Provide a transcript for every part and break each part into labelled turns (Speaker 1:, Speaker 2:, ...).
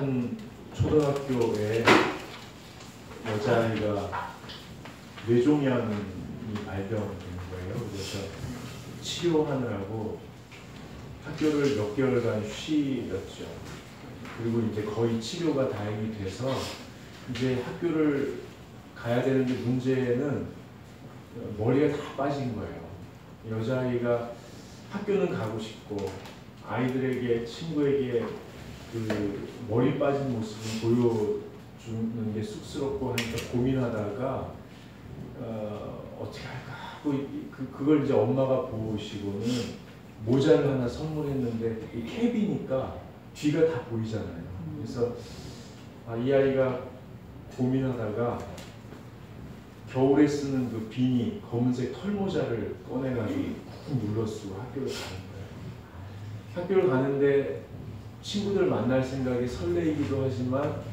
Speaker 1: 한 초등학교에 여자아이가 뇌종양이 발병된 거예요. 그래서 치료하느라고 학교를 몇 개월간 쉬었죠. 그리고 이제 거의 치료가 다행히 돼서 이제 학교를 가야 되는데 문제는 머리가 다 빠진 거예요. 여자아이가 학교는 가고 싶고 아이들에게, 친구에게 그 머리 빠진 모습을 보여주는 게 쑥스럽고 하니까 고민하다가 어떻게 할까 하고 그걸 이제 엄마가 보시고는 모자를 하나 선물했는데 이 캡이니까 뒤가 다 보이잖아요. 그래서 이 아이가 고민하다가 겨울에 쓰는 그 비니 검은색 털모자를 꺼내가지고 꾹 눌러 쓰고 학교를 가는 거예요. 학교를 가는데 친구들 만날 생각에 설레이기도 하지만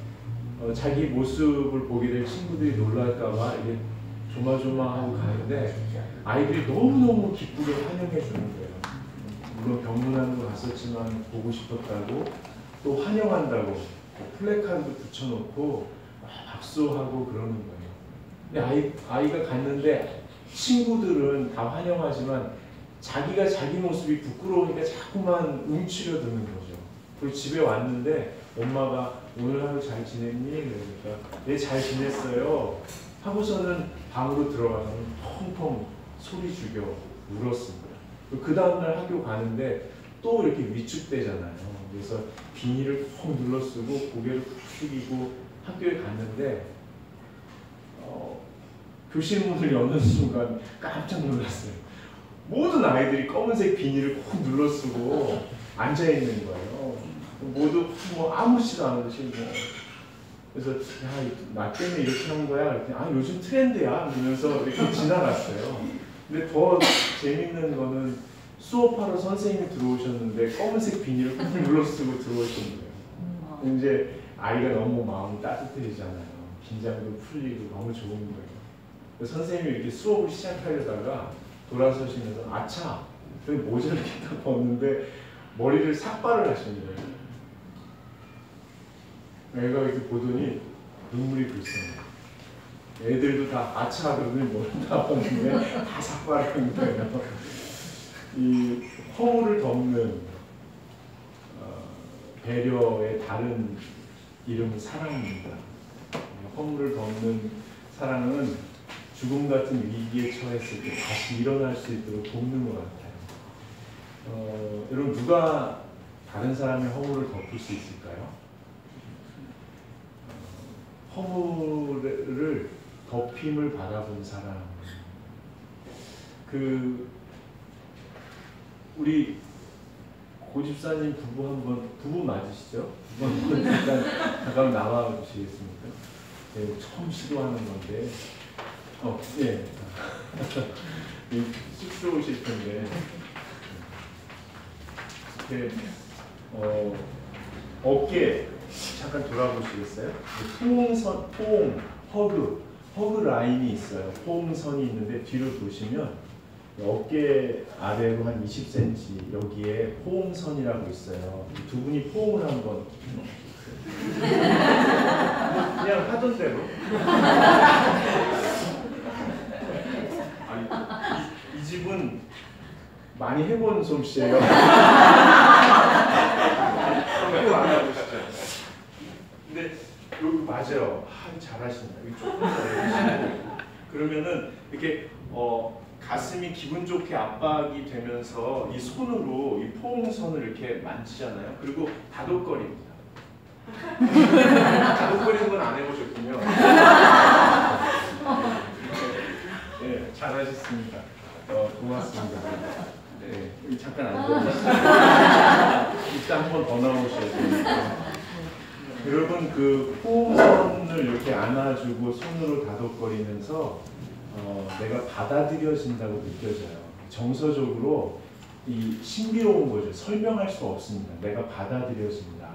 Speaker 1: 자기 모습을 보게 될 친구들이 놀랄까봐 이게 조마조마하고 가는데 아이들이 너무너무 기쁘게 환영해 주는 거예요. 물론 병문안도 갔었지만 보고 싶었다고 또 환영한다고 플래카드도 붙여놓고 박수하고 그러는 거예요. 근데 아이가 갔는데 친구들은 다 환영하지만 자기가 자기 모습이 부끄러우니까 자꾸만 움츠려 드는 거죠. 그리고 집에 왔는데 엄마가 오늘 하루 잘 지냈니? 그러니까 네, 잘 지냈어요 하고서는 방으로 들어가서 펑펑 소리 죽여 울었습니다. 그 다음날 학교 가는데 또 이렇게 위축되잖아요. 그래서 비닐을 콕 눌러 쓰고 고개를 푹 숙이고 학교에 갔는데 교실 문을 여는 순간 깜짝 놀랐어요. 모든 아이들이 검은색 비닐을 콕 눌러 쓰고 앉아 있는 거예요. 모두 뭐 아무렇지도 않은 듯이 그래서 야, 나 때문에 이렇게 한 거야? 그랬더니 요즘 트렌드야 이러면서 이렇게 지나갔어요. 근데 더 재밌는 거는 수업하러 선생님이 들어오셨는데 검은색 비닐을 꾹 눌러 쓰고 들어오신 거예요. 이제 아이가 너무 마음이 따뜻해지잖아요. 긴장도 풀리고 너무 좋은 거예요. 선생님이 이렇게 수업을 시작하려다가 돌아서시면서 아차! 여기 모자를 이렇게 딱 벗는데 머리를 삭발을 하시는 거예요. 애가 이렇게 보더니 눈물이 글썽해요. 애들도 다 아차 그러더니 머리를 다 벗는데 다 삭발하는 거예요. 이 허물을 덮는 배려의 다른 이름은 사랑입니다. 허물을 덮는 사랑은 죽음 같은 위기에 처했을 때 다시 일어날 수 있도록 돕는 것 같아요. 여러분 누가 다른 사람의 허물을 덮을 수 있을까요? 허물을 덮임을 바라본 사람. 우리 고집사님 부부 맞으시죠? 잠깐 나와 주시겠습니까? 네, 처음 시도하는 건데. 예. 쑥스러우실 텐데. 이렇게, 어깨 잠깐 돌아보시겠어요? 허그 라인이 있어요. 포옹선이 있는데 뒤로 보시면 어깨 아래로 한 20cm 여기에 포옹선이라고 있어요. 두 분이 포옹을 한번 그냥 하던 대로. 이 집은 많이 해본 솜씨예요. 한번 알아보시죠. 근데 여기 맞아요. 잘하신다. 여기 조금 더 내리시고 그러면은 이렇게 가슴이 기분 좋게 압박이 되면서 이 손으로 이 포옹선을 이렇게 만지잖아요. 그리고 다독거립니다. 다독거리는 건 안 해보셨군요. 네, 잘하셨습니다. 고맙습니다. 네, 잠깐 앉아주시죠. 이따 한 번 더 나오셔야 됩니다. 여러분 그 포옹선을 이렇게 안아주고 손으로 다독거리면서 내가 받아들여진다고 느껴져요. 정서적으로 이 신비로운 거죠. 설명할 수 없습니다. 내가 받아들여진다.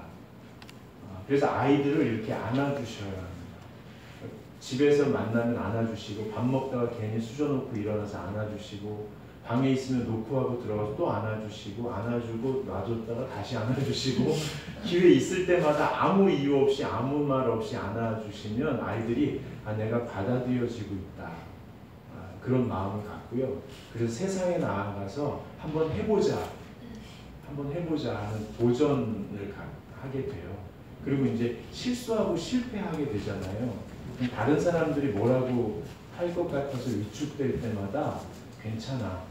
Speaker 1: 그래서 아이들을 이렇게 안아주셔야 합니다. 집에서 만나면 안아주시고 밥 먹다가 괜히 수저놓고 일어나서 안아주시고 방에 있으면 놓고 하고 들어가서 또 안아주시고 안아주고 놔줬다가 다시 안아주시고 기회 있을 때마다 아무 이유 없이 아무 말 없이 안아주시면 아이들이 내가 받아들여지고 있다. 그런 마음을 갖고요. 그래서 세상에 나아가서 한번 해보자 하는 도전을 하게 돼요. 그리고 이제 실수하고 실패하게 되잖아요. 다른 사람들이 뭐라고 할 것 같아서 위축될 때마다 괜찮아,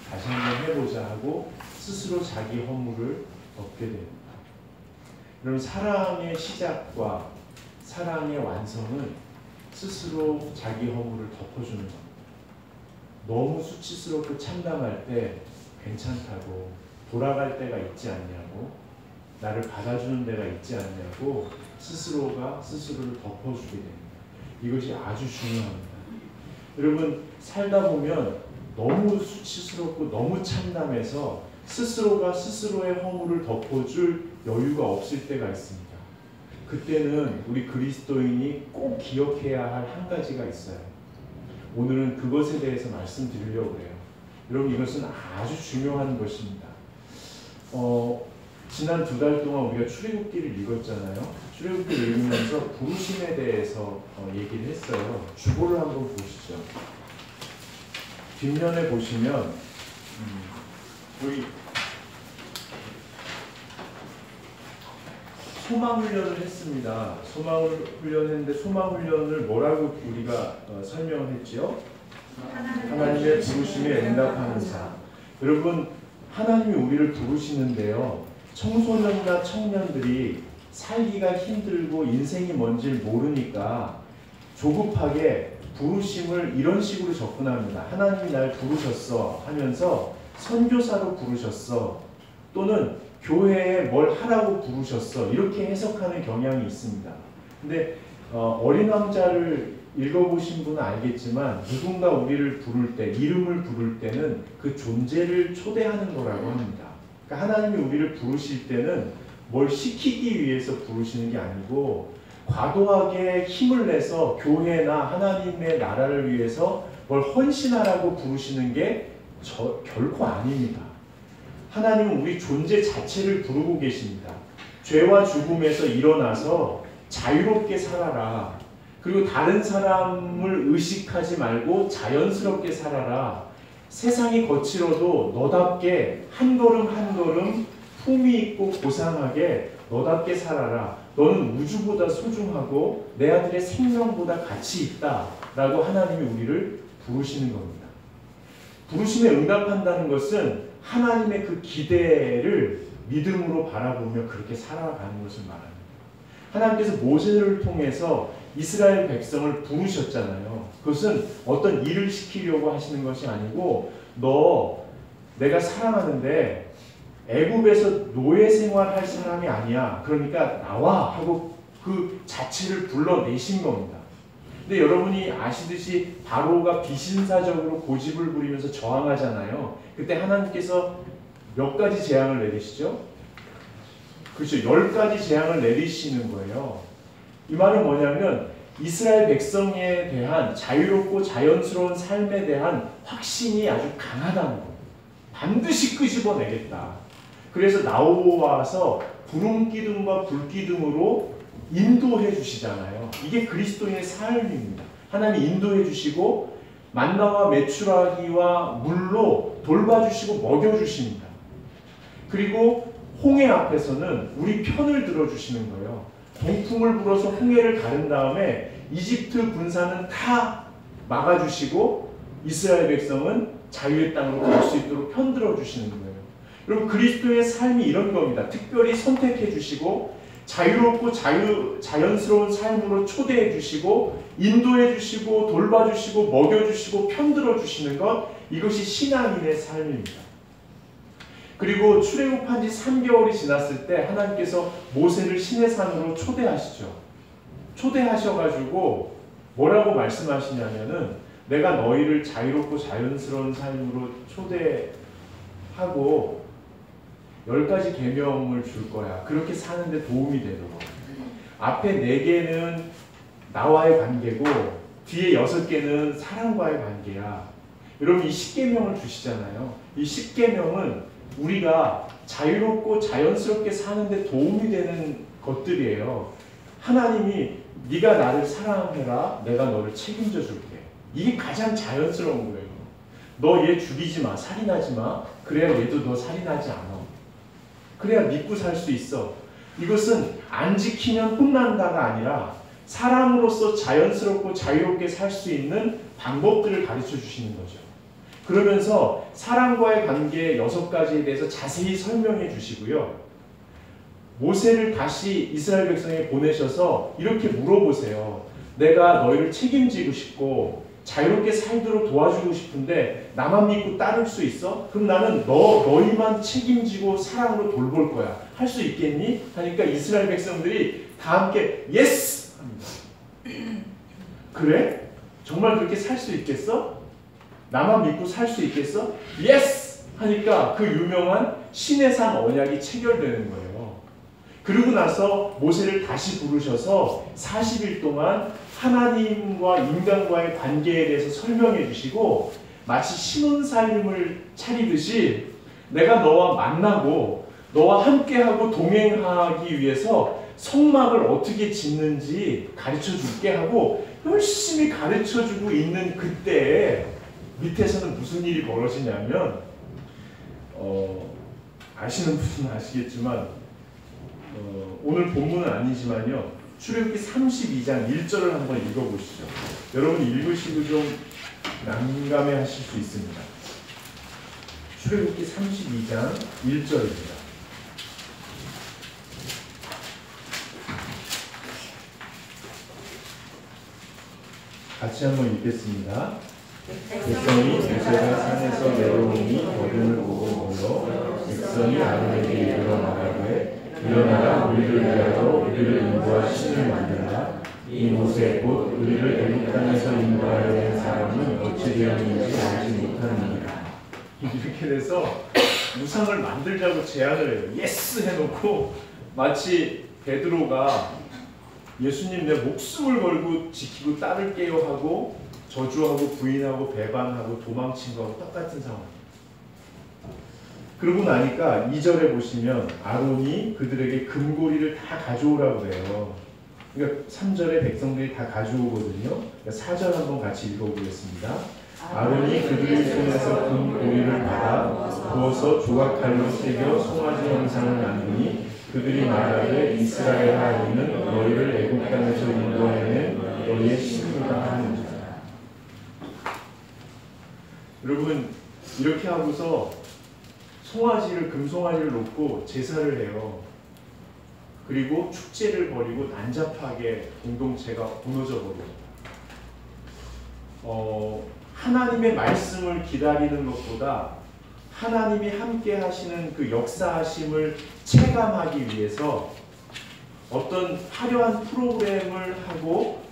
Speaker 1: 다시 한번 해보자 하고 스스로 자기 허물을 덮게 됩니다. 그럼 사랑의 시작과 사랑의 완성은 스스로 자기 허물을 덮어주는 겁니다. 너무 수치스럽고 참담할 때 괜찮다고, 돌아갈 때가 있지 않냐고, 나를 받아주는 데가 있지 않냐고 스스로가 스스로를 덮어주게 됩니다. 이것이 아주 중요합니다. 여러분, 살다 보면 너무 수치스럽고 너무 참담해서 스스로가 스스로의 허물을 덮어줄 여유가 없을 때가 있습니다. 그때는 우리 그리스도인이 꼭 기억해야 할 한 가지가 있어요. 오늘은 그것에 대해서 말씀드리려고 해요. 여러분, 이것은 아주 중요한 것입니다. 지난 2달 동안 우리가 출애굽기를 읽었잖아요. 출애굽기를 읽으면서 부르심에 대해서 얘기를 했어요. 주보를 한번 보시죠. 뒷면에 보시면 여기 소망훈련을 했습니다. 소망훈련했는데 소망훈련을 뭐라고 우리가 설명을 했죠? 하나님의 부르심에 응답하는 자. 여러분, 하나님이 우리를 부르시는데요. 청소년이나 청년들이 살기가 힘들고 인생이 뭔지를 모르니까 조급하게 부르심을 이런 식으로 접근합니다. 하나님이 날 부르셨어 하면서 선교사로 부르셨어, 또는 교회에 뭘 하라고 부르셨어, 이렇게 해석하는 경향이 있습니다. 근데 어린 왕자를 읽어보신 분은 알겠지만 누군가 우리를 부를 때, 이름을 부를 때는 그 존재를 초대하는 거라고 합니다. 그러니까 하나님이 우리를 부르실 때는 뭘 시키기 위해서 부르시는 게 아니고 과도하게 힘을 내서 교회나 하나님의 나라를 위해서 뭘 헌신하라고 부르시는 게 결코 아닙니다. 하나님은 우리 존재 자체를 부르고 계십니다. 죄와 죽음에서 일어나서 자유롭게 살아라. 그리고 다른 사람을 의식하지 말고 자연스럽게 살아라. 세상이 거칠어도 너답게 한 걸음 한 걸음 품위 있고 고상하게 너답게 살아라. 너는 우주보다 소중하고 내 아들의 생명보다 가치 있다. 라고 하나님이 우리를 부르시는 겁니다. 부르심에 응답한다는 것은 하나님의 그 기대를 믿음으로 바라보며 그렇게 살아가는 것을 말합니다. 하나님께서 모세를 통해서 이스라엘 백성을 부르셨잖아요. 그것은 어떤 일을 시키려고 하시는 것이 아니고, 너 내가 사랑하는데 애굽에서 노예 생활할 사람이 아니야. 그러니까 나와 하고 그 자체를 불러내신 겁니다. 근데 여러분이 아시듯이 바로가 비신사적으로 고집을 부리면서 저항하잖아요. 그때 하나님께서 몇 가지 재앙을 내리시죠? 그렇죠. 10가지 재앙을 내리시는 거예요. 이 말은 뭐냐면 이스라엘 백성에 대한 자유롭고 자연스러운 삶에 대한 확신이 아주 강하다는 거예요. 반드시 끄집어내겠다. 그래서 나와서 구름기둥과 불기둥으로 인도해 주시잖아요. 이게 그리스도인의 삶입니다. 하나님이 인도해 주시고 만나와 메추라기와 물로 돌봐주시고 먹여주십니다. 그리고 홍해 앞에서는 우리 편을 들어주시는 거예요. 동풍을 불어서 홍해를 가른 다음에 이집트 군사는 다 막아주시고 이스라엘 백성은 자유의 땅으로 갈 수 있도록 편들어 주시는 거예요. 여러분, 그리스도의 삶이 이런 겁니다. 특별히 선택해 주시고 자유롭고 자연스러운 삶으로 초대해 주시고 인도해 주시고 돌봐주시고 먹여주시고 편들어 주시는 것, 이것이 신앙인의 삶입니다. 그리고 출애굽한 지 3개월이 지났을 때 하나님께서 모세를 시내산으로 초대하시죠. 초대하셔가지고 뭐라고 말씀하시냐면은 내가 너희를 자유롭고 자연스러운 삶으로 초대하고 10가지 계명을 줄 거야. 그렇게 사는데 도움이 되도록. 앞에 4개는 나와의 관계고 뒤에 6개는 사람과의 관계야. 여러분 이 십계명을 주시잖아요. 이 십계명은 우리가 자유롭고 자연스럽게 사는데 도움이 되는 것들이에요. 하나님이 네가 나를 사랑해라, 내가 너를 책임져 줄게. 이게 가장 자연스러운 거예요. 너 얘 죽이지 마, 살인하지 마. 그래야 얘도 너 살인하지 않아. 그래야 믿고 살 수 있어. 이것은 안 지키면 혼난다가 아니라 사람으로서 자연스럽고 자유롭게 살 수 있는 방법들을 가르쳐 주시는 거죠. 그러면서 사람과의 관계 6가지에 대해서 자세히 설명해 주시고요. 모세를 다시 이스라엘 백성에 보내셔서 이렇게 물어보세요. 내가 너희를 책임지고 싶고 자유롭게 살도록 도와주고 싶은데 나만 믿고 따를 수 있어? 그럼 나는 너희만 책임지고 사랑으로 돌볼 거야. 할 수 있겠니? 하니까 이스라엘 백성들이 다 함께 예스! 합니다. 그래? 정말 그렇게 살 수 있겠어? 나만 믿고 살 수 있겠어? 예스! 하니까 그 유명한 시내산 언약이 체결되는 거예요. 그러고 나서 모세를 다시 부르셔서 40일 동안 하나님과 인간과의 관계에 대해서 설명해 주시고 마치 신혼살림을 차리듯이 내가 너와 만나고 너와 함께하고 동행하기 위해서 성막을 어떻게 짓는지 가르쳐 줄게 하고 열심히 가르쳐 주고 있는 그때에 밑에서는 무슨 일이 벌어지냐면 아시는 분은 아시겠지만 오늘 본문은 아니지만요. 출애굽기 32장 1절을 한번 읽어보시죠. 여러분 읽으시고 좀 난감해 하실 수 있습니다. 출애굽기 32장 1절입니다. 같이 한번 읽겠습니다. 백성이 모세가 산에서 내려오니 어둠을 보고 몰러 백성이 아론에게 이르러 말하되 일어나라 우리를 위하여 우리를 인도할 신을 만들라. 이 모세 곧 우리를 애굽 땅에서 인도하여 낸 사람은 어찌 되었는지 알지 못하느니라. 이렇게 돼서 우상을 만들자고 제안을 해요. 예스 해놓고 마치 베드로가 예수님 내 목숨을 걸고 지키고 따를게요 하고 저주하고 부인하고 배반하고 도망친 거하고 똑같은 상황. 그러고 나니까 2절에 보시면 아론이 그들에게 금고리를 다 가져오라고 해요. 그러니까 3절에 백성들이 다 가져오거든요. 그러니까 4절 한번 같이 읽어보겠습니다. 아론이 그들의 손에서 금고리를 받아 부어서 조각칼로 새겨 송아지 형상을 만드니 그들이 말하되 이스라엘 하나님은 너희를 애굽 땅에서 인도해낸 너희의 신이다 하는지라. 여러분 이렇게 하고서 송아지를 금송아지를 놓고 제사를 해요. 그리고 축제를 벌이고 난잡하게 공동체가 무너져 버려요. 하나님의 말씀을 기다리는 것보다 하나님이 함께 하시는 그 역사하심을 체감하기 위해서 어떤 화려한 프로그램을 하고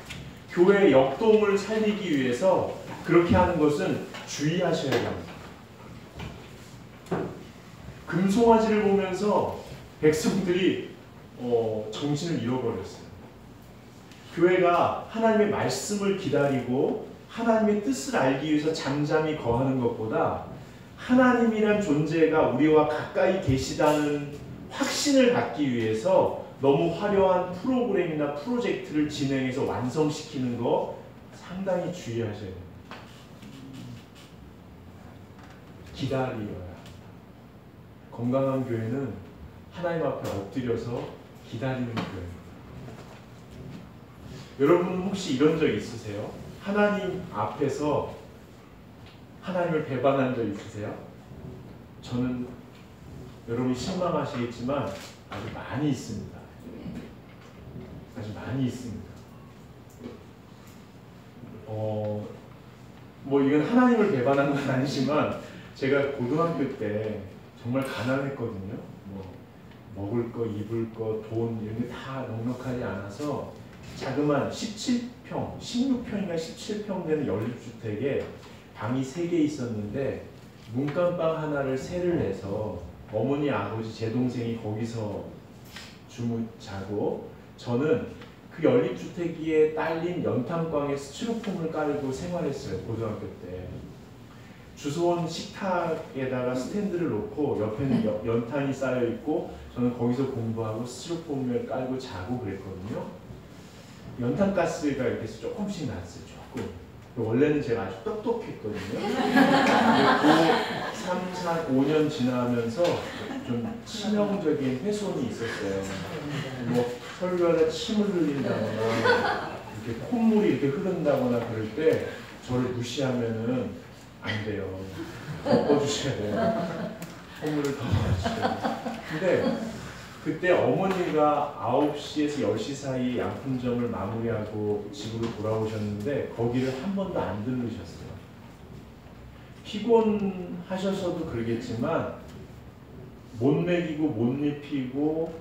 Speaker 1: 교회 역동을 살리기 위해서 그렇게 하는 것은 주의하셔야 합니다. 금송아지를 보면서 백성들이 정신을 잃어버렸어요. 교회가 하나님의 말씀을 기다리고 하나님의 뜻을 알기 위해서 잠잠히 거하는 것보다 하나님이란 존재가 우리와 가까이 계시다는 확신을 갖기 위해서 너무 화려한 프로그램이나 프로젝트를 진행해서 완성시키는 거 상당히 주의하셔야 됩니다. 기다려야 합니다. 건강한 교회는 하나님 앞에 엎드려서 기다리는 교회입니다. 여러분 혹시 이런 적 있으세요? 하나님 앞에서 하나님을 배반한 적 있으세요? 저는 여러분이 실망하시겠지만 아주 많이 있습니다. 아주 많이 있습니다. 뭐 이건 하나님을 배반한 건 아니지만 제가 고등학교 때 정말 가난했거든요. 뭐 먹을 거, 입을 거, 돈 이런 게 다 넉넉하지 않아서 자그만 17평, 16평인가 17평 되는 연립주택에 방이 3개 있었는데 문간방 하나를 세를 내서 어머니, 아버지, 제 동생이 거기서 자고 저는 그 연립주택에 딸린 연탄광에 스티로폼을 깔고 생활했어요. 고등학교 때. 주소원 식탁에다가 스탠드를 놓고 옆에는 연탄이 쌓여 있고 저는 거기서 공부하고 스티로폼을 깔고 자고 그랬거든요. 연탄가스가 이렇게 조금씩 났어요. 조금. 원래는 제가 아주 똑똑했거든요. 근데 3, 4, 5년 지나면서 좀 치명적인 훼손이 있었어요. 뭐 설교하다 침을 흘린다거나 이렇게 콧물이 이렇게 흐른다거나 그럴 때 저를 무시하면은 안 돼요. 덮어주셔야 돼요. 콧물을 덮어주셔야 돼요. 근데 그때 어머니가 9시에서 10시 사이 양품점을 마무리하고 집으로 돌아오셨는데 거기를 한 번도 안 들르셨어요. 피곤하셔서도 그러겠지만 못 먹이고 못 입히고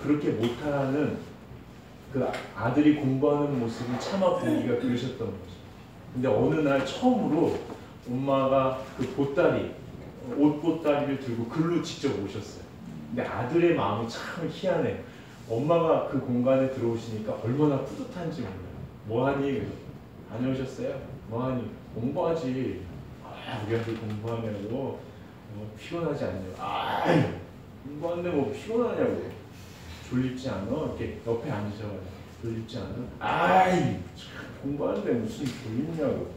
Speaker 1: 그렇게 못하는 그 아들이 공부하는 모습을 참아 보기가 그러셨던 거죠. 근데 어느 날 처음으로 엄마가 그 보따리, 옷 보따리를 들고 글로 직접 오셨어요. 근데 아들의 마음이 참 희한해요. 엄마가 그 공간에 들어오시니까 얼마나 뿌듯한지 몰라요. 뭐하니? 다녀오셨어요? 뭐하니? 공부하지. 우리 아들 공부하냐고. 피곤하지 않냐고. 공부하는데 뭐 피곤하냐고. 졸립지 않아? 이렇게 옆에 앉으셔가지고 졸립지 않아? 공부하는데 무슨 졸립냐고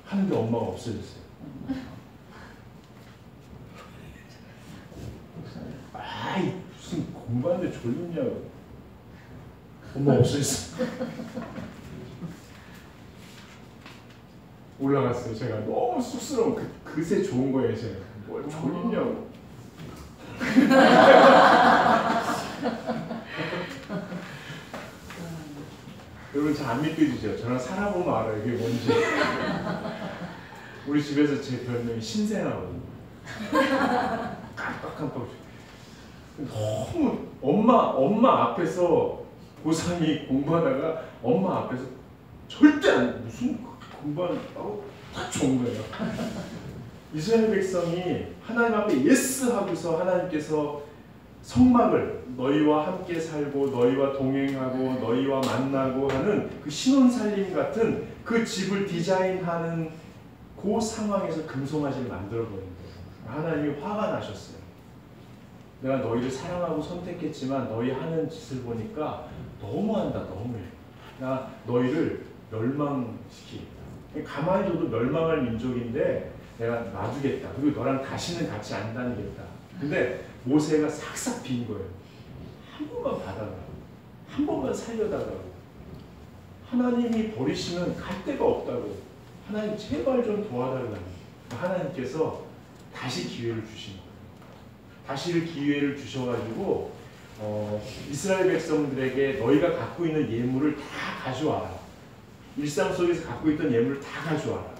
Speaker 1: 하는데 엄마가 없어졌어요. 무슨 공부하는데 졸립냐고. 엄마 없어졌어. 올라갔어요. 제가 너무 쑥스러운 그새 좋은 거예요. 제가 뭘 졸립냐고. 여러분 잘 안 믿겨지죠? 저랑 살아보면 알아요. 이게 뭔지. 우리 집에서 제 별명이 신생아거든요. 깜빡깜빡. 너무 엄마 앞에서 고3이 공부하다가 엄마 앞에서 절대 무슨 공부한다고 다 좋은 거예요. 이스라엘 백성이 하나님 앞에 예스 하고서 하나님께서 성막을 너희와 함께 살고 너희와 동행하고 너희와 만나고 하는 그 신혼살림 같은 그 집을 디자인하는 그 상황에서 금송아지를 만들어버린 거예요. 하나님이 화가 나셨어요. 내가 너희를 사랑하고 선택했지만 너희 하는 짓을 보니까 너무한다. 너무해. 나 너희를 멸망시키겠다. 가만히 둬도 멸망할 민족인데 내가 놔두겠다. 그리고 너랑 다시는 같이 안 다니겠다. 근데 모세가 싹싹 빈 거예요. 한 번만 받아라. 한 번만 살려달라고. 하나님이 버리시면 갈 데가 없다고. 하나님 제발 좀 도와달라고. 하나님께서 다시 기회를 주신 거예요. 다시 기회를 주셔가지고 이스라엘 백성들에게 너희가 갖고 있는 예물을 다 가져와라. 일상 속에서 갖고 있던 예물을 다 가져와라.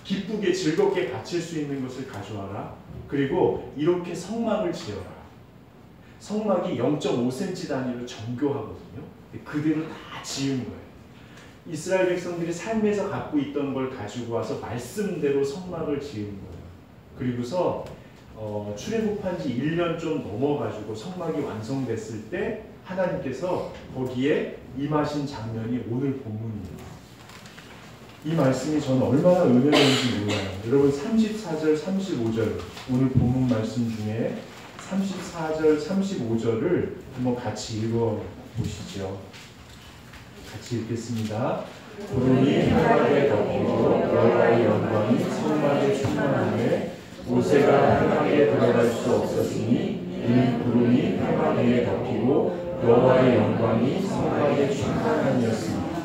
Speaker 1: 기쁘게 즐겁게 바칠 수 있는 것을 가져와라. 그리고 이렇게 성막을 지어라. 성막이 0.5cm 단위로 정교하거든요. 그대로 다 지은 거예요. 이스라엘 백성들이 삶에서 갖고 있던 걸 가지고 와서 말씀대로 성막을 지은 거예요. 그리고서 출애굽한 지 1년 좀 넘어가지고 성막이 완성됐을 때 하나님께서 거기에 임하신 장면이 오늘 본문입니다. 이 말씀이 저는 얼마나 은혜로운지 몰라요. 여러분 34절, 35절 오늘 본문 말씀 중에 34절, 35절을 한번 같이 읽어보시죠. 같이 읽겠습니다. 구름이 해막에 덮이고 여호와의 영광이 성막에 충만하매 모세가 해막에 들어갈 수 없었으니 이는 구름이 해막 위에 덮이고 여호와의 영광이 성막에 충만함이었습니다.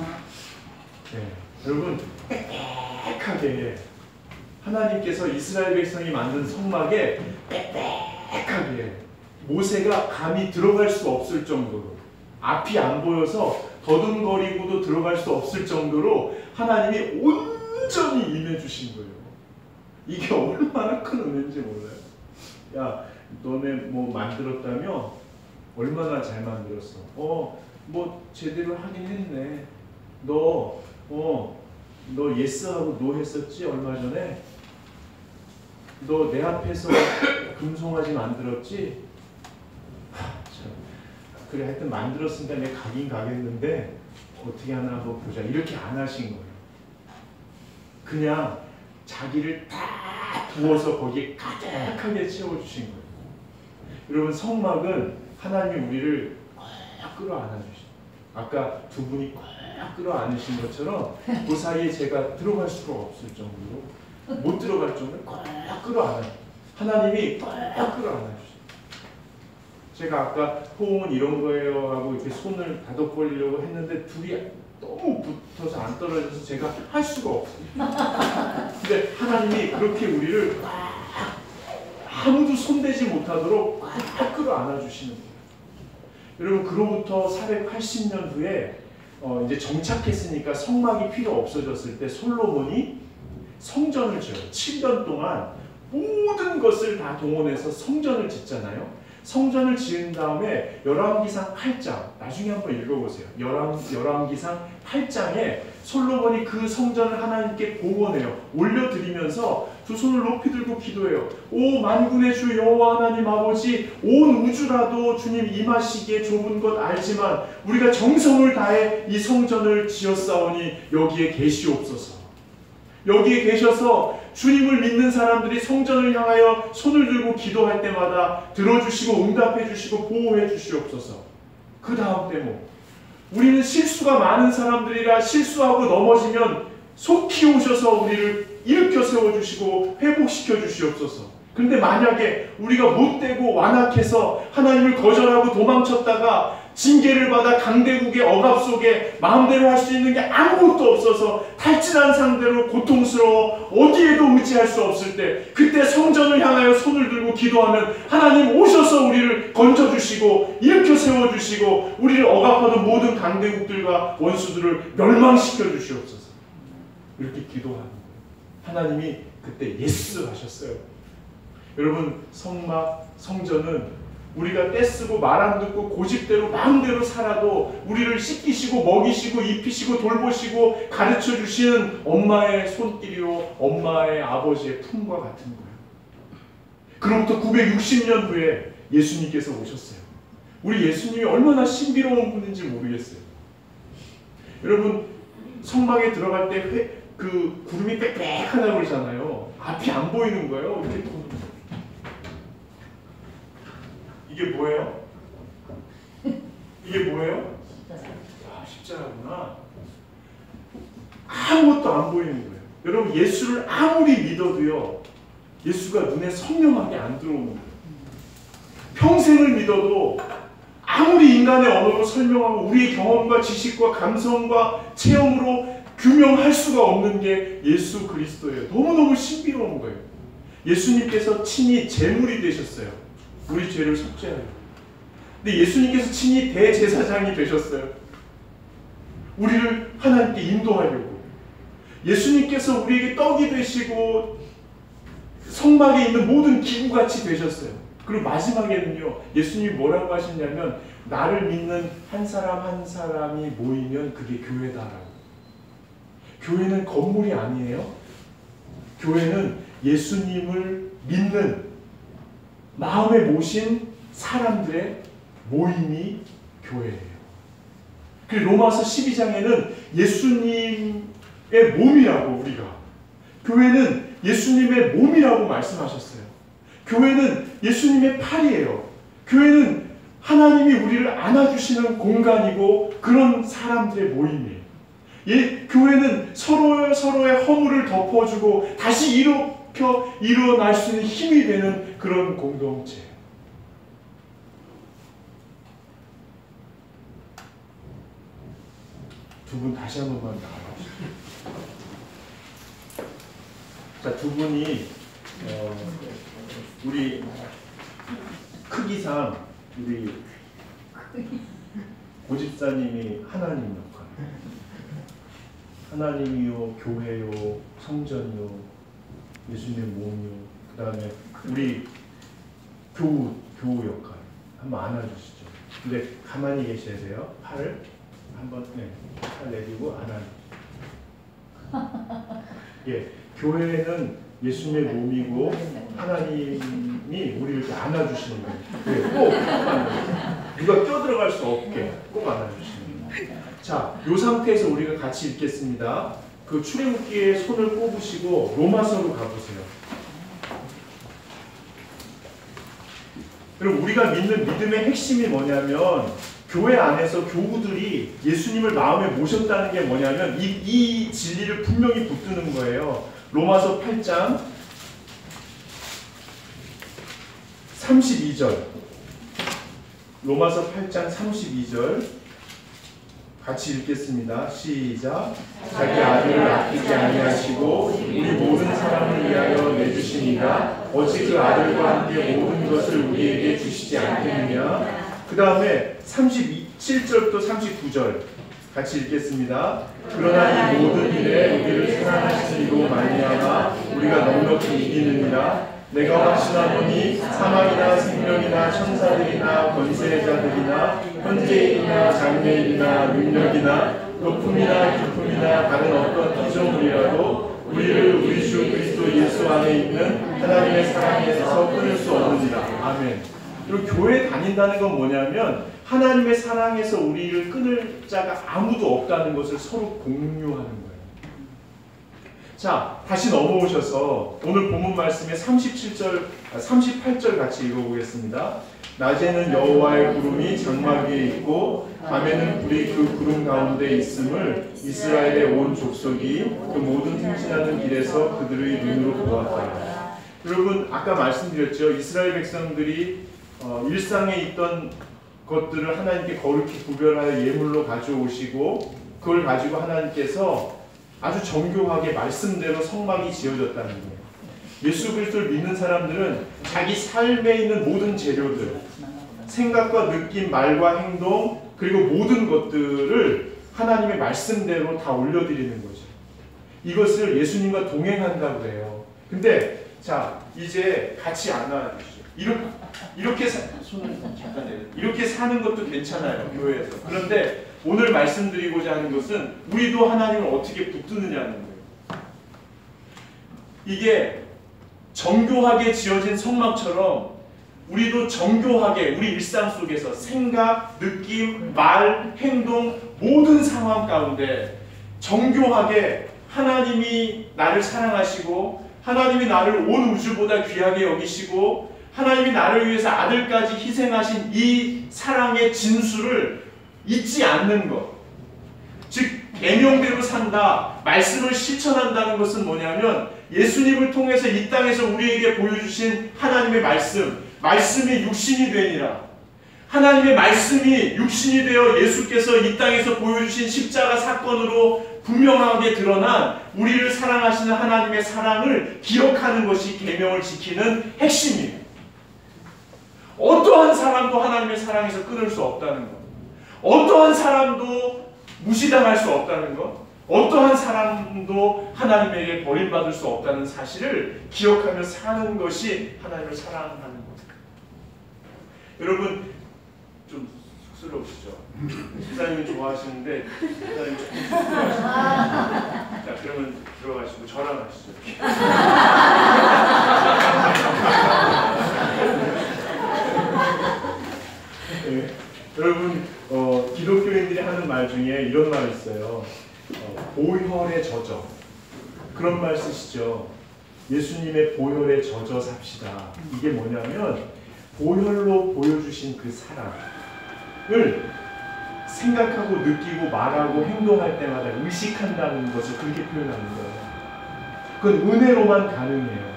Speaker 1: 네, 여러분 빽빽하게 하나님께서 이스라엘 백성이 만든 성막에 빽빽하게 모세가 감히 들어갈 수 없을 정도로 앞이 안 보여서 더듬거리고도 들어갈 수 없을 정도로 하나님이 온전히 임해주신 거예요. 이게 얼마나 큰 은혜인지 몰라요. 야, 너네 뭐 만들었다며? 얼마나 잘 만들었어. 뭐 제대로 하긴 했네. 너 예스하고 노 했었지 얼마 전에? 너 내 앞에서 금송아지 만들었지? 그래 하여튼 만들었으니까 내가 가긴 가겠는데 어떻게 하나 한번 보자. 이렇게 안 하신 거예요. 그냥 자기를 다 부어서 거기에 가득하게 채워주신 거예요. 여러분, 성막은 하나님이 우리를 꽉 끌어안아주신, 아까 두 분이 꽉 끌어안으신 것처럼 그 사이에 제가 들어갈 수가 없을 정도로, 못 들어갈 정도로 꽉 끌어안아요. 하나님이 꽉 끌어안아주신. 제가 아까 호응은 이런 거예요 하고 이렇게 손을 다독거리려고 했는데 둘이 너무 붙어서 안 떨어져서 제가 할 수가 없어요. 근데 하나님이 그렇게 우리를 아무도 손대지 못하도록 꽉 끌어안아주시는 거예요. 여러분, 그로부터 480년 후에 이제 정착했으니까 성막이 필요 없어졌을 때 솔로몬이 성전을 지어요. 7년 동안 모든 것을 다 동원해서 성전을 짓잖아요. 성전을 지은 다음에 열왕기상 8장, 나중에 한번 읽어보세요. 열왕기상 8장에 솔로몬이 그 성전을 하나님께 봉헌해요. 올려드리면서 두 손을 높이 들고 기도해요. 오 만군의 주 여호와 하나님 아버지, 온 우주라도 주님 임하시기에 좁은 것 알지만 우리가 정성을 다해 이 성전을 지었사오니 여기에 계시옵소서. 여기에 계셔서 주님을 믿는 사람들이 성전을 향하여 손을 들고 기도할 때마다 들어주시고 응답해 주시고 보호해 주시옵소서. 그 다음 대목, 우리는 실수가 많은 사람들이라 실수하고 넘어지면 속히 오셔서 우리를 일으켜 세워주시고 회복시켜 주시옵소서. 그런데 만약에 우리가 못되고 완악해서 하나님을 거절하고 도망쳤다가 징계를 받아 강대국의 억압 속에 마음대로 할 수 있는 게 아무것도 없어서 탈진한 상대로 고통스러워 어디에도 의지할 수 없을 때, 그때 성전을 향하여 손을 들고 기도하면 하나님 오셔서 우리를 건져주시고 일으켜 세워주시고 우리를 억압하던 모든 강대국들과 원수들을 멸망시켜 주시옵소서. 이렇게 기도하는 거예요. 하나님이 그때 예스 하셨어요. 여러분, 성막, 성전은 우리가 떼쓰고 말 안 듣고 고집대로 마음대로 살아도 우리를 씻기시고 먹이시고 입히시고 돌보시고 가르쳐 주시는 엄마의 손길이요, 엄마의 아버지의 품과 같은 거예요. 그로부터 960년 후에 예수님께서 오셨어요. 우리 예수님이 얼마나 신비로운 분인지 모르겠어요. 여러분, 성막에 들어갈 때 그 구름이 빽빽하다고 그러잖아요. 앞이 안 보이는 거예요. 이렇게 이게 뭐예요? 이게 뭐예요? 아, 십자가구나. 아무것도 안 보이는 거예요. 여러분, 예수를 아무리 믿어도요, 예수가 눈에 선명하게 안 들어오는 거예요. 평생을 믿어도 아무리 인간의 언어로 설명하고 우리의 경험과 지식과 감성과 체험으로 규명할 수가 없는 게 예수 그리스도예요. 너무너무 신비로운 거예요. 예수님께서 친히 제물이 되셨어요. 우리 죄를 속죄하려. 근데 예수님께서 친히 대제사장이 되셨어요. 우리를 하나님께 인도하려고. 예수님께서 우리에게 떡이 되시고 성막에 있는 모든 기구같이 되셨어요. 그리고 마지막에는요, 예수님이 뭐라고 하셨냐면 나를 믿는 한 사람 한 사람이 모이면 그게 교회다라고. 교회는 건물이 아니에요. 교회는 예수님을 믿는 마음에 모신 사람들의 모임이 교회예요. 그리고 로마서 12장에는 예수님의 몸이라고, 우리가 교회는 예수님의 몸이라고 말씀하셨어요. 교회는 예수님의 팔이에요. 교회는 하나님이 우리를 안아주시는 공간이고 그런 사람들의 모임이에요. 교회는 서로의 허물을 덮어주고 다시 일어날 수 있는 힘이 되는 그런 공동체. 두 분 다시 한 번만 나와주시죠. 자, 두 분이 우리 크기상 우리 고집사님이 하나님 역할, 하나님이요, 교회요, 성전이요, 예수님의 몸이요, 그 다음에 우리 교우 역할 한번 안아주시죠. 근데 가만히 계셔야 돼요. 팔을 한번, 팔 내리고 안아주시죠. 예, 교회는 예수님의 몸이고 하나님이 우리를 이렇게 안아주시는 거예요. 네, 꼭 안아주시는, 누가 껴들어갈 수 없게 꼭 안아주시는 거예요. 자, 이 상태에서 우리가 같이 읽겠습니다. 그 출애굽기에 손을 꼽으시고 로마서로 가보세요. 그리고 우리가 믿는 믿음의 핵심이 뭐냐면 교회 안에서 교우들이 예수님을 마음에 모셨다는 게 뭐냐면 이 진리를 분명히 붙드는 거예요. 로마서 8장 32절 로마서 8장 32절 같이 읽겠습니다. 시작. 자기 아들을 아끼지 아니하시고 우리 모든 사람을 위하여 내주시니가 어찌 그 아들과 함께 모든 것을 우리에게 주시지 않겠느냐. 그 다음에 37절부터 39절 같이 읽겠습니다. 그러나 이 모든 일에 우리를 사랑하시니로 말미암아 우리가 넉넉히 이기느니라. 내가 확신하노니 사망이나 생명이나 천사들이나 권세자들이나 현재이나 장래이나 능력이나 높음이나 깊음이나 다른 어떤 피조물이라도 우리를 우리 주 그리스도 예수 안에 있는 하나님의 사랑에서 끊을 수 없느니라. 아멘. 그리고 교회 다닌다는 건 뭐냐면 하나님의 사랑에서 우리를 끊을 자가 아무도 없다는 것을 서로 공유하는 거예요. 자, 다시 넘어오셔서 오늘 본문 말씀의 38절 같이 읽어보겠습니다. 낮에는 여호와의 구름이 장막 위에 있고 밤에는 불이 그 구름 가운데 있음을 이스라엘의 온 족속이 그 모든 행진하는 길에서 그들의 눈으로 보았다. 여러분 아까 말씀드렸죠. 이스라엘 백성들이 일상에 있던 것들을 하나님께 거룩히 구별하여 예물로 가져오시고 그걸 가지고 하나님께서 아주 정교하게 말씀대로 성막이 지어졌다는 거예요. 예수 그리스도를 믿는 사람들은 자기 삶에 있는 모든 재료들, 생각과 느낌, 말과 행동, 그리고 모든 것들을 하나님의 말씀대로 다 올려드리는 거죠. 이것을 예수님과 동행한다고 해요. 근데 자, 이제 같이 안아주시죠. 손을 잠깐 내려. 이렇게 사는 것도 괜찮아요, 교회에서. 그런데 오늘 말씀드리고자 하는 것은 우리도 하나님을 어떻게 붙드느냐는 거예요. 이게 정교하게 지어진 성막처럼 우리도 정교하게 우리 일상 속에서 생각, 느낌, 말, 행동 모든 상황 가운데 정교하게 하나님이 나를 사랑하시고 하나님이 나를 온 우주보다 귀하게 여기시고 하나님이 나를 위해서 아들까지 희생하신 이 사랑의 진수를 잊지 않는 것. 즉 계명대로 산다, 말씀을 실천한다는 것은 뭐냐면 예수님을 통해서 이 땅에서 우리에게 보여주신 하나님의 말씀이 육신이 되니라. 하나님의 말씀이 육신이 되어 예수께서 이 땅에서 보여주신 십자가 사건으로 분명하게 드러난 우리를 사랑하시는 하나님의 사랑을 기억하는 것이 계명을 지키는 핵심이에요. 어떠한 사람도 하나님의 사랑에서 끊을 수 없다는 것, 어떠한 사람도 무시당할 수 없다는 것, 어떠한 사람도 하나님에게 버림받을 수 없다는 사실을 기억하며 사는 것이 하나님을 사랑하는 것. 여러분 좀 쑥스러우시죠? 집사님은 좋아하시는데 집사님은 조금 쑥스러워하시죠? 자, 그러면 들어가시고 저랑 하시죠. 네. 여러분 기독교인들이 하는 말 중에 이런 말이 있어요. 보혈에 젖어. 그런 말 쓰시죠. 예수님의 보혈에 젖어 삽시다. 이게 뭐냐면 보혈로 보여주신 그 사랑을 생각하고 느끼고 말하고 행동할 때마다 의식한다는 것을 그렇게 표현하는 거예요. 그건 은혜로만 가능해요.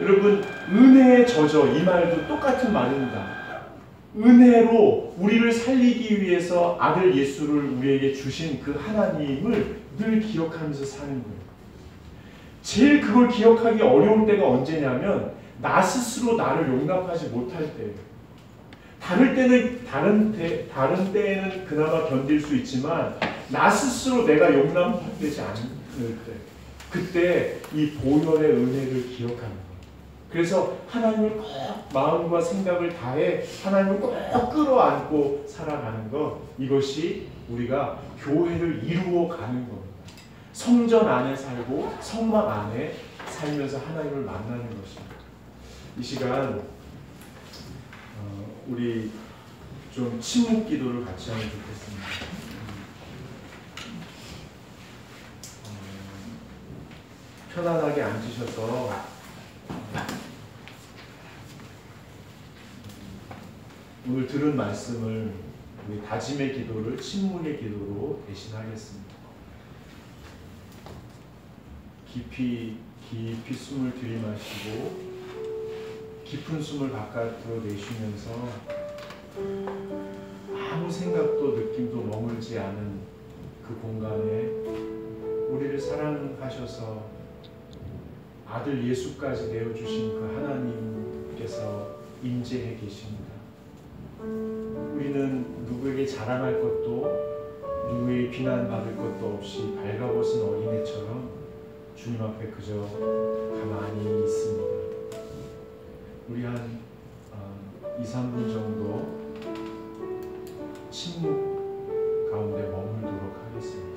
Speaker 1: 여러분 은혜에 젖어 이 말도 똑같은 말입니다. 은혜로 우리를 살리기 위해서 아들 예수를 우리에게 주신 그 하나님을 늘 기억하면서 사는 거예요. 제일 그걸 기억하기 어려울 때가 언제냐면 나 스스로 나를 용납하지 못할 때예요. 다른 때에는 그나마 견딜 수 있지만 나 스스로 내가 용납되지 않을 때, 그때 이 보혈의 은혜를 기억하는 거예요. 그래서 하나님을 꼭 마음과 생각을 다해 하나님을 꼭 끌어안고 살아가는 것, 이것이 우리가 교회를 이루어 가는 겁니다. 성전 안에 살고 성막 안에 살면서 하나님을 만나는 것입니다. 이 시간 우리 좀 침묵 기도를 같이 하면 좋겠습니다. 편안하게 앉으셔서 오늘 들은 말씀을 우리 다짐의 기도를 침묵의 기도로 대신하겠습니다. 깊이 숨을 들이마시고 깊은 숨을 바깥으로 내쉬면서 아무 생각도 느낌도 머물지 않은 그 공간에 우리를 사랑하셔서 아들 예수까지 내어주신 그 하나님께서 임재해 계십니다. 우리는 누구에게 자랑할 것도 누구에게 비난받을 것도 없이 발가벗은 어린애처럼 주님 앞에 그저 가만히 있습니다. 우리 한 2-3분 정도 침묵 가운데 머물도록 하겠습니다.